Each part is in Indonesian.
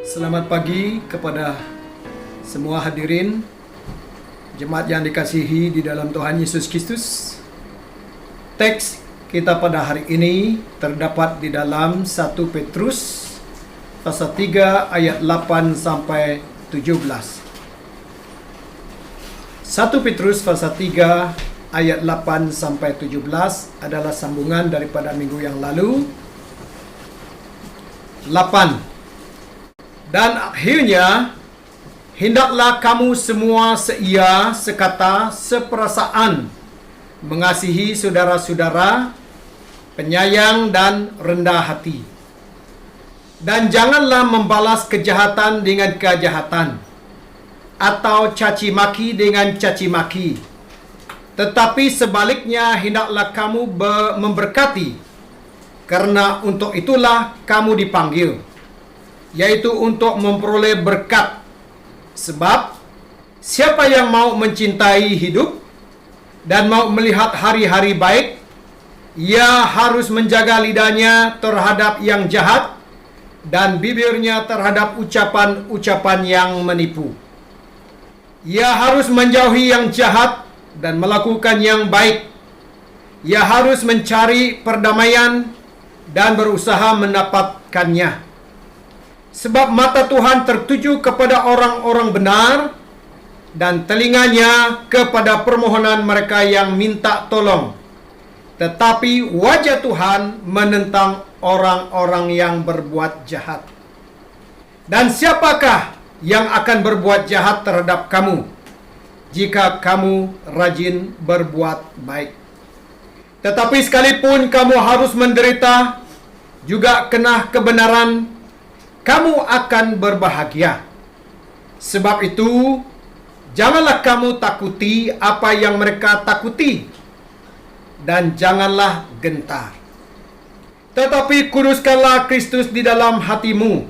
Selamat pagi kepada semua hadirin jemaat yang dikasihi di dalam Tuhan Yesus Kristus. Teks kita pada hari ini terdapat di dalam 1 Petrus pasal 3 ayat 8 sampai 17. 1 Petrus pasal 3 ayat 8 sampai 17 adalah sambungan daripada minggu yang lalu. 8. Dan akhirnya, hendaklah kamu semua seia, sekata, seperasaan, mengasihi saudara-saudara, penyayang dan rendah hati. Dan janganlah membalas kejahatan dengan kejahatan, atau caci maki dengan caci maki. Tetapi sebaliknya, hendaklah kamu memberkati, karena untuk itulah kamu dipanggil, yaitu untuk memperoleh berkat. Sebab siapa yang mau mencintai hidup dan mau melihat hari-hari baik, ia harus menjaga lidahnya terhadap yang jahat dan bibirnya terhadap ucapan-ucapan yang menipu. Ia harus menjauhi yang jahat dan melakukan yang baik. Ia harus mencari perdamaian dan berusaha mendapatkannya. Sebab mata Tuhan tertuju kepada orang-orang benar dan telinganya kepada permohonan mereka yang minta tolong. Tetapi wajah Tuhan menentang orang-orang yang berbuat jahat. Dan siapakah yang akan berbuat jahat terhadap kamu jika kamu rajin berbuat baik? Tetapi sekalipun kamu harus menderita juga kena kebenaran, kamu akan berbahagia. Sebab itu, janganlah kamu takuti apa yang mereka takuti, dan janganlah gentar. Tetapi kuduskanlah Kristus di dalam hatimu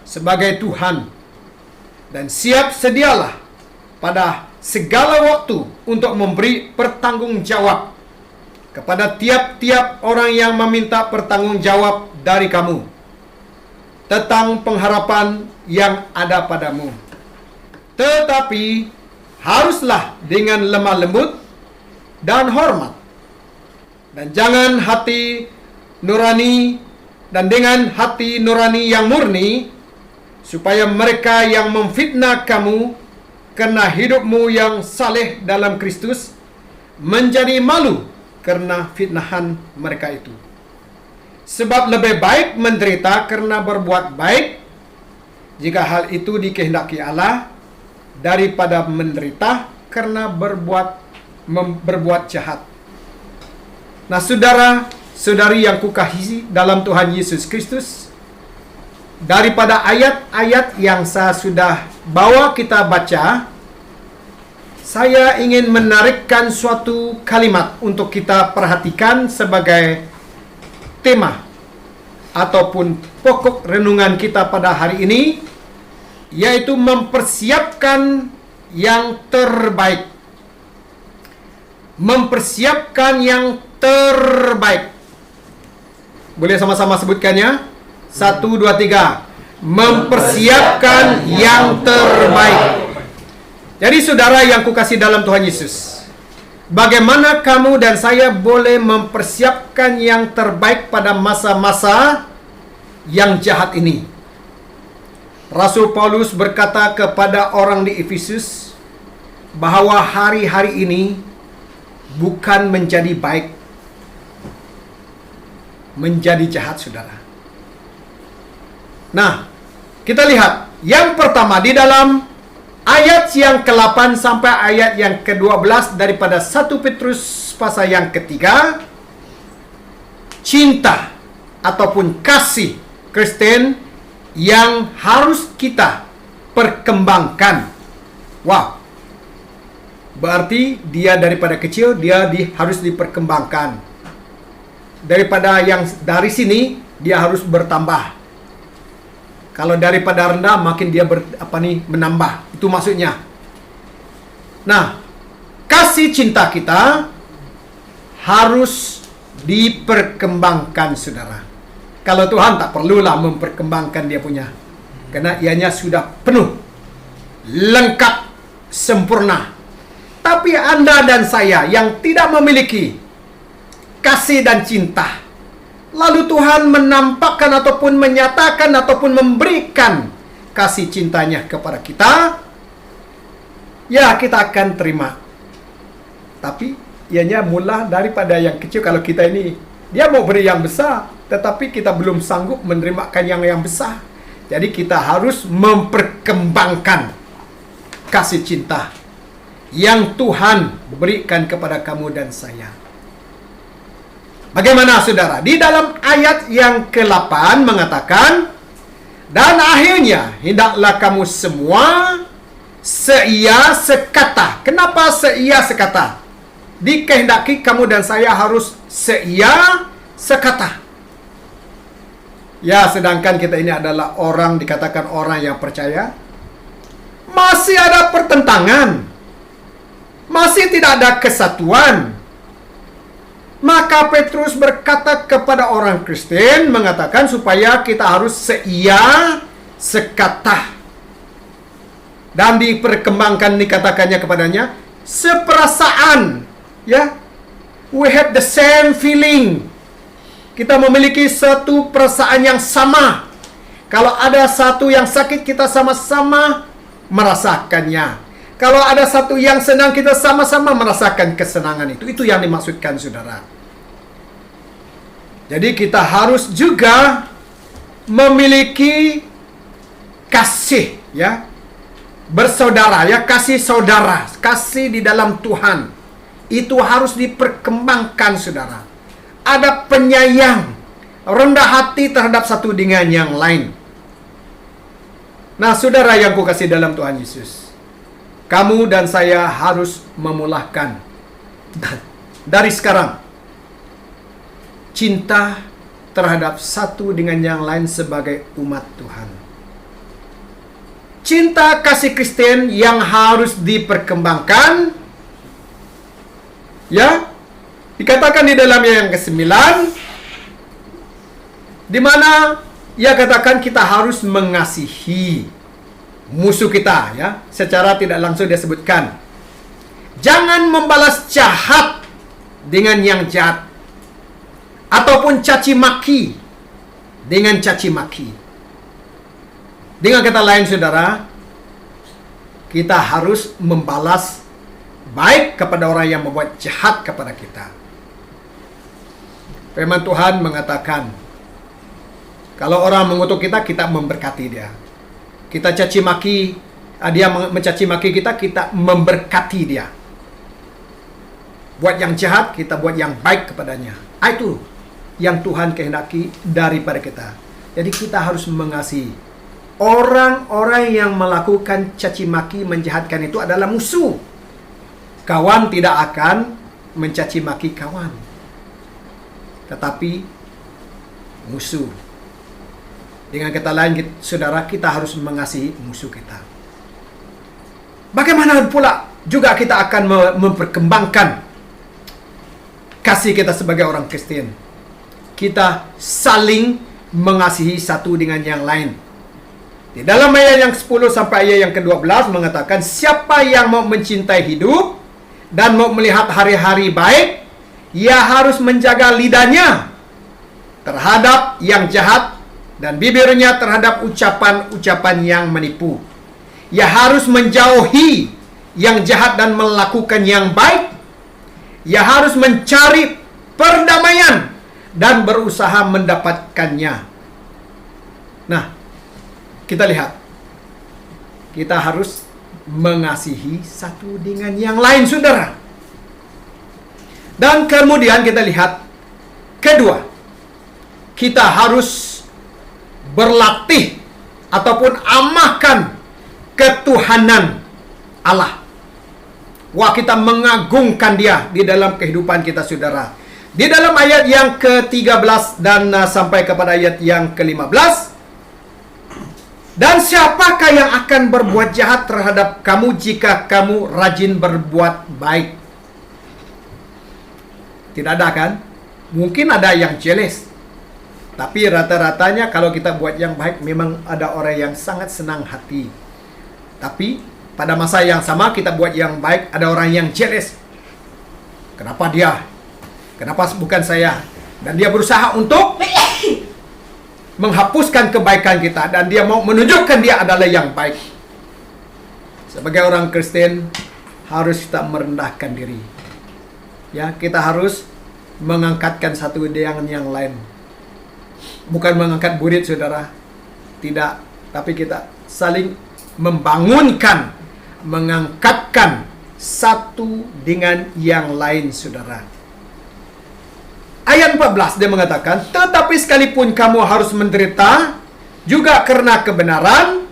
sebagai Tuhan, dan siap sedialah pada segala waktu untuk memberi pertanggungjawab kepada tiap-tiap orang yang meminta pertanggungjawab dari kamu tentang pengharapan yang ada padamu. Tetapi haruslah dengan lemah lembut dan hormat, dan jangan hati nurani dan dengan hati nurani yang murni, supaya mereka yang memfitnah kamu karena hidupmu yang saleh dalam Kristus menjadi malu karena fitnahan mereka itu. Sebab lebih baik menderita karena berbuat baik, jika hal itu dikehendaki Allah, daripada menderita karena berbuat jahat. Nah, saudara-saudari yang kukasihi dalam Tuhan Yesus Kristus, daripada ayat-ayat yang saya sudah bawa kita baca, saya ingin menarikkan suatu kalimat untuk kita perhatikan sebagai tema ataupun pokok renungan kita pada hari ini, yaitu mempersiapkan yang terbaik. Mempersiapkan yang terbaik. Boleh sama-sama sebutkannya? 1, 2, 3. Mempersiapkan yang terbaik. Jadi saudara yang kukasihi dalam Tuhan Yesus, bagaimana kamu dan saya boleh mempersiapkan yang terbaik pada masa-masa yang jahat ini? Rasul Paulus berkata kepada orang di Efesus bahwa hari-hari ini bukan menjadi baik, menjadi jahat, saudara. Nah, kita lihat yang pertama di dalam ayat yang ke-8 sampai ayat yang ke-12 daripada 1 Petrus pasal yang ketiga, cinta ataupun kasih Kristen yang harus kita perkembangkan. Wow. Berarti dia daripada kecil, dia harus diperkembangkan. Daripada yang dari sini, dia harus bertambah. Kalau daripada rendah, makin dia menambah. Itu maksudnya. Nah, kasih cinta kita harus diperkembangkan, saudara. Kalau Tuhan tak perlulah memperkembangkan dia punya. Karena ianya sudah penuh, lengkap, sempurna. Tapi Anda dan saya yang tidak memiliki kasih dan cinta, lalu Tuhan menampakkan ataupun menyatakan ataupun memberikan kasih cintanya kepada kita, ya kita akan terima. Tapi ianya mula daripada yang kecil. Kalau kita ini, dia mau beri yang besar, tetapi kita belum sanggup menerimakan yang besar. Jadi kita harus memperkembangkan kasih cinta yang Tuhan berikan kepada kamu dan saya. Bagaimana saudara? Di dalam ayat yang ke-8 mengatakan, dan akhirnya hendaklah kamu semua seia sekata. Kenapa seia sekata? Dikehendaki kamu dan saya harus seia sekata. Ya, sedangkan kita ini adalah orang, dikatakan orang yang percaya, masih ada pertentangan, masih tidak ada kesatuan. Maka Petrus berkata kepada orang Kristen, mengatakan supaya kita harus seia sekata. Dan diperkembangkan, dikatakannya kepadanya, seperasaan. Ya, we have the same feeling. Kita memiliki satu perasaan yang sama. Kalau ada satu yang sakit, kita sama-sama merasakannya. Kalau ada satu yang senang, kita sama-sama merasakan kesenangan itu. Itu yang dimaksudkan, saudara. Jadi kita harus juga memiliki kasih, ya, bersaudara, ya, kasih saudara, kasih di dalam Tuhan. Itu harus diperkembangkan, saudara. Ada penyayang, rendah hati terhadap satu dengan yang lain. Nah, saudara yang kukasihi dalam Tuhan Yesus, kamu dan saya harus memulahkan dari sekarang cinta terhadap satu dengan yang lain sebagai umat Tuhan. Cinta kasih Kristen yang harus diperkembangkan, ya, dikatakan di dalam yang ke-9, di mana ia katakan kita harus mengasihi musuh kita, ya. Secara tidak langsung dia sebutkan, jangan membalas jahat dengan yang jahat, ataupun caci maki dengan caci maki. Dengan kata lain, saudara, kita harus membalas baik kepada orang yang membuat jahat kepada kita. Firman Tuhan mengatakan, kalau orang mengutuk kita, kita memberkati dia. Kita caci maki, dia mencaci maki kita, kita memberkati dia. Buat yang jahat, kita buat yang baik kepadanya. Itu yang Tuhan kehendaki daripada kita. Jadi kita harus mengasihi. Orang-orang yang melakukan caci maki, menjahatkan itu adalah musuh. Kawan tidak akan mencaci maki kawan, tetapi musuh. Dengan kata lain, saudara, kita harus mengasihi musuh kita. Bagaimana pula juga kita akan memperkembangkan kasih kita sebagai orang Kristen? Kita saling mengasihi satu dengan yang lain. Di dalam ayat yang 10 sampai ayat yang ke-12 mengatakan, siapa yang mau mencintai hidup dan mau melihat hari-hari baik, ia harus menjaga lidahnya terhadap yang jahat dan bibirnya terhadap ucapan-ucapan yang menipu. Ia harus menjauhi yang jahat dan melakukan yang baik. Ia harus mencari perdamaian dan berusaha mendapatkannya. Nah, kita lihat, kita harus mengasihi satu dengan yang lain, saudara. Dan kemudian kita lihat, kedua, kita harus berlatih ataupun amalkan ketuhanan Allah. Wah, kita mengagungkan dia di dalam kehidupan kita, saudara. Di dalam ayat yang ke-13 dan sampai kepada ayat yang ke-15, dan siapakah yang akan berbuat jahat terhadap kamu jika kamu rajin berbuat baik? Tidak ada, kan? Mungkin ada yang jealous. Tapi rata-ratanya kalau kita buat yang baik, memang ada orang yang sangat senang hati. Tapi pada masa yang sama kita buat yang baik, ada orang yang jealous. Kenapa dia? Kenapa bukan saya? Dan dia berusaha untuk menghapuskan kebaikan kita, dan dia mau menunjukkan dia adalah yang baik. Sebagai orang Kristen harus kita merendahkan diri. Ya, kita harus mengangkatkan satu dengan yang lain. Bukan mengangkat burit, saudara. Tidak, tapi kita saling membangunkan, mengangkatkan satu dengan yang lain, saudara. Ayat 14 dia mengatakan, tetapi sekalipun kamu harus menderita juga karena kebenaran,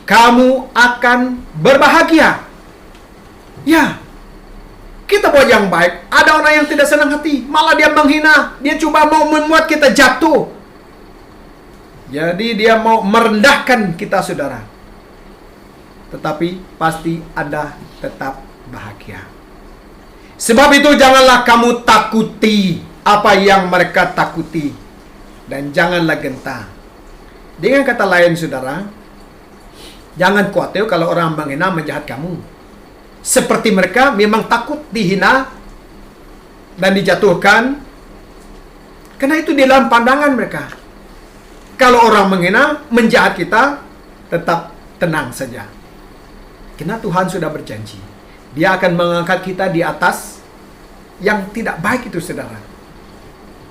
kamu akan berbahagia. Ya, kita buat yang baik, ada orang yang tidak senang hati, malah dia menghina, dia coba mau membuat kita jatuh. Jadi dia mau merendahkan kita, saudara. Tetapi pasti ada tetap bahagia. Sebab itu janganlah kamu takuti apa yang mereka takuti, dan janganlah gentar. Dengan kata lain, saudara, jangan khawatir kalau orang menghina, menjahat kamu. Seperti mereka memang takut dihina dan dijatuhkan, karena itu di dalam pandangan mereka. Kalau orang menghina, menjahat kita, tetap tenang saja. Karena Tuhan sudah berjanji, Dia akan mengangkat kita di atas yang tidak baik itu, saudara.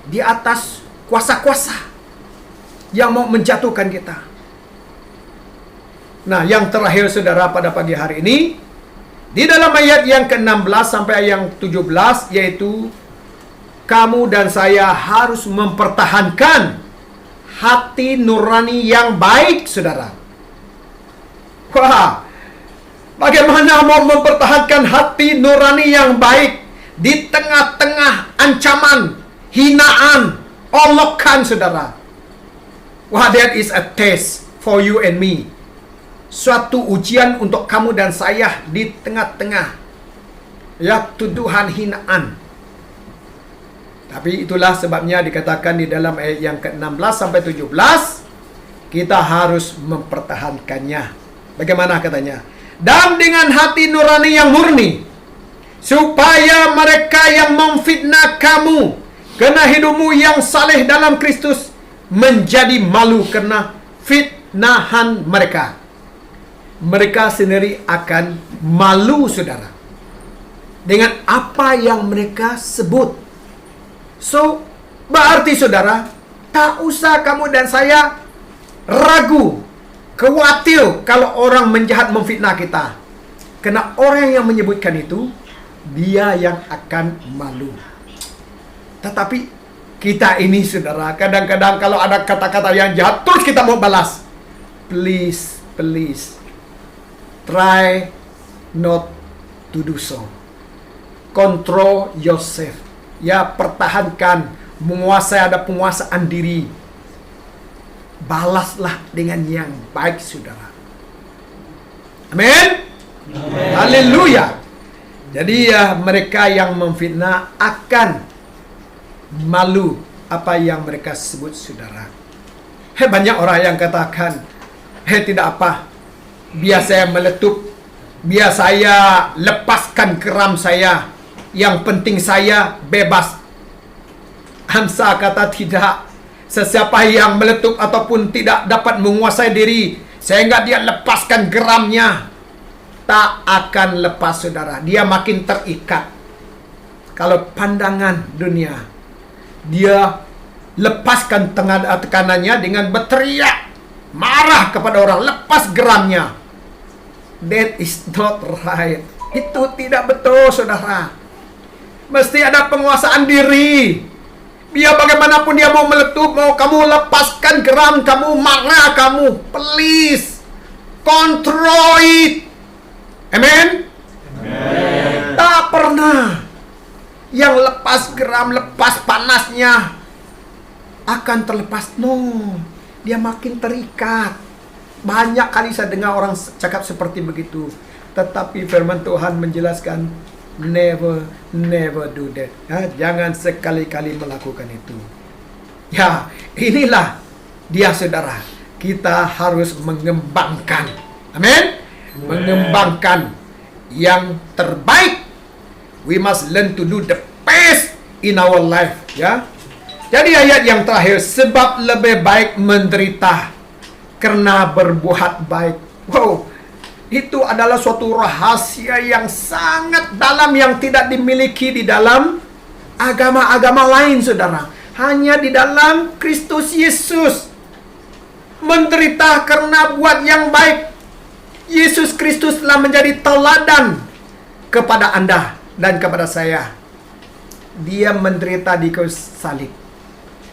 Di atas kuasa-kuasa yang mau menjatuhkan kita. Nah, yang terakhir, saudara, pada pagi hari ini, di dalam ayat yang ke-16 sampai yang 17, yaitu kamu dan saya harus mempertahankan hati nurani yang baik, saudara. Wah, bagaimana mau mempertahankan hati nurani yang baik di tengah-tengah ancaman, hinaan, olokan, saudara? Wah, that is a test for you and me. Suatu ujian untuk kamu dan saya di tengah-tengah ya tuduhan, hinaan. Tapi itulah sebabnya dikatakan di dalam ayat yang ke-16 sampai 17, kita harus mempertahankannya. Bagaimana katanya? Dan dengan hati nurani yang murni, supaya mereka yang memfitnah kamu karena hidupmu yang saleh dalam Kristus menjadi malu karena fitnahan mereka. Mereka sendiri akan malu, saudara, dengan apa yang mereka sebut. So, berarti, saudara, tak usah kamu dan saya ragu, khawatir kalau orang menjahat memfitnah kita. Karena orang yang menyebutkan itu, dia yang akan malu. Tetapi kita ini, saudara, kadang-kadang kalau ada kata-kata yang jahat, terus kita mau balas. Please, please, try not to do so. Control yourself. Ya, pertahankan, menguasai, ada penguasaan diri. Balaslah dengan yang baik, saudara. Amin. Haleluya. Jadi ya, mereka yang memfitnah akan malu apa yang mereka sebut, saudara. Banyak orang yang katakan, tidak apa, biar saya meletup, biar saya lepaskan geram saya, yang penting saya bebas. Hamzah kata tidak. Sesiapa yang meletup ataupun tidak dapat menguasai diri sehingga dia lepaskan geramnya, tak akan lepas, saudara. Dia makin terikat. Kalau pandangan dunia, dia lepaskan tekanannya dengan berteriak, marah kepada orang, lepas geramnya. That is not right. Itu tidak betul, saudara. Mesti ada penguasaan diri. Biar bagaimanapun dia mau meletup, mau kamu lepaskan geram kamu, marah kamu, please control it. Amen. Tak pernah yang lepas geram, lepas panasnya akan terlepas. No, dia makin terikat. Banyak kali saya dengar orang cakap seperti begitu. Tetapi firman Tuhan menjelaskan, never do that. Jangan sekali-kali melakukan itu. Ya, inilah dia saudara. Kita harus mengembangkan. Amin. Mengembangkan yang terbaik. We must learn to do the best in our life. Ya. Jadi ayat yang terakhir, sebab lebih baik menderita karena berbuat baik. Wow, itu adalah suatu rahasia yang sangat dalam yang tidak dimiliki di dalam agama-agama lain, saudara. Hanya di dalam Kristus Yesus. Menderita karena buat yang baik. Yesus Kristus telah menjadi teladan kepada Anda dan kepada saya. Dia menderita di kayu salib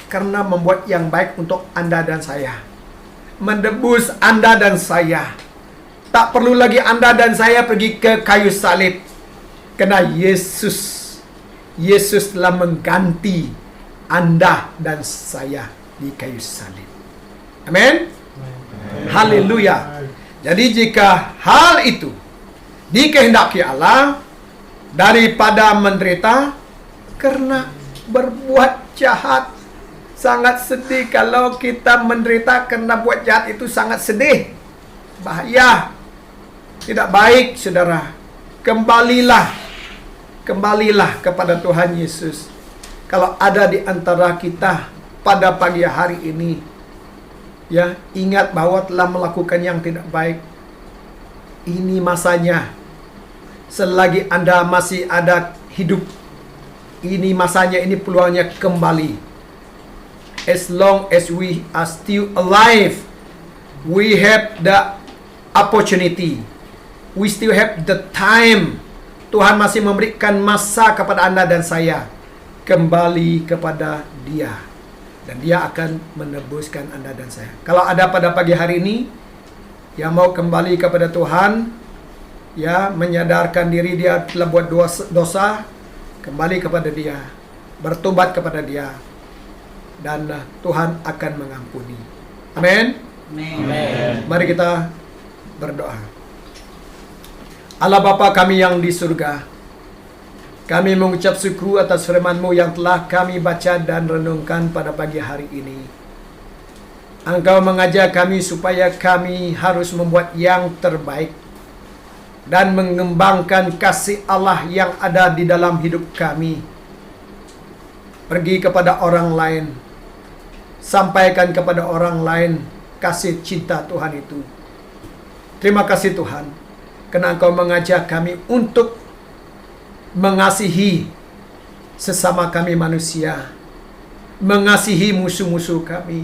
karena membuat yang baik untuk Anda dan saya. Menebus Anda dan saya. Tak perlu lagi Anda dan saya pergi ke kayu salib. Karena Yesus telah mengganti Anda dan saya di kayu salib. Amin. Haleluya. Jadi jika hal itu dikehendaki Allah, daripada menderita karena berbuat jahat. Sangat sedih kalau kita menderita karena buat jahat, itu sangat sedih. Bahaya. Tidak baik, saudara. Kembalilah kepada Tuhan Yesus. Kalau ada di antara kita pada pagi hari ini, ya, ingat bahwa telah melakukan yang tidak baik. Ini masanya. Selagi Anda masih ada hidup, ini masanya, ini peluangnya kembali. As long as we are still alive, we have the opportunity. We still have the time. Tuhan masih memberikan masa kepada Anda dan saya. Kembali kepada Dia. Dan Dia akan menebuskan Anda dan saya. Kalau ada pada pagi hari ini yang mau kembali kepada Tuhan, ya, menyadarkan diri dia telah buat dosa, kembali kepada Dia, bertobat kepada Dia, dan Tuhan akan mengampuni. Amin. Mari kita berdoa. Allah Bapa kami yang di surga, kami mengucap syukur atas firman-Mu yang telah kami baca dan renungkan pada pagi hari ini. Engkau mengajar kami supaya kami harus membuat yang terbaik dan mengembangkan kasih Allah yang ada di dalam hidup kami. Pergi kepada orang lain, sampaikan kepada orang lain kasih cinta Tuhan itu. Terima kasih Tuhan, karena Engkau mengajar kami untuk mengasihi sesama kami manusia, mengasihi musuh-musuh kami,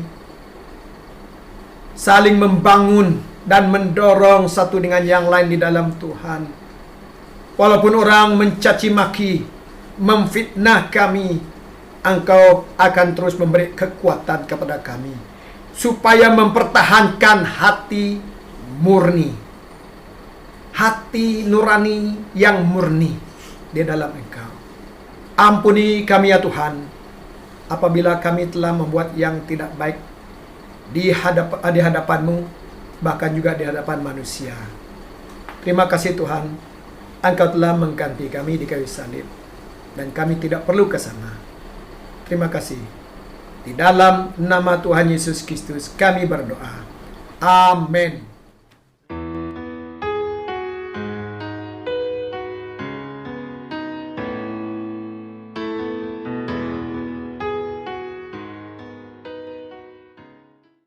saling membangun dan mendorong satu dengan yang lain di dalam Tuhan. Walaupun orang mencaci maki, memfitnah kami, Engkau akan terus memberi kekuatan kepada kami supaya mempertahankan hati murni, hati nurani yang murni di dalam Engkau. Ampuni kami ya Tuhan apabila kami telah membuat yang tidak baik di hadapan-Mu, bahkan juga di hadapan manusia. Terima kasih Tuhan, Engkau telah mengganti kami di kayu salib dan kami tidak perlu ke sana. Terima kasih. Di dalam nama Tuhan Yesus Kristus kami berdoa. Amin.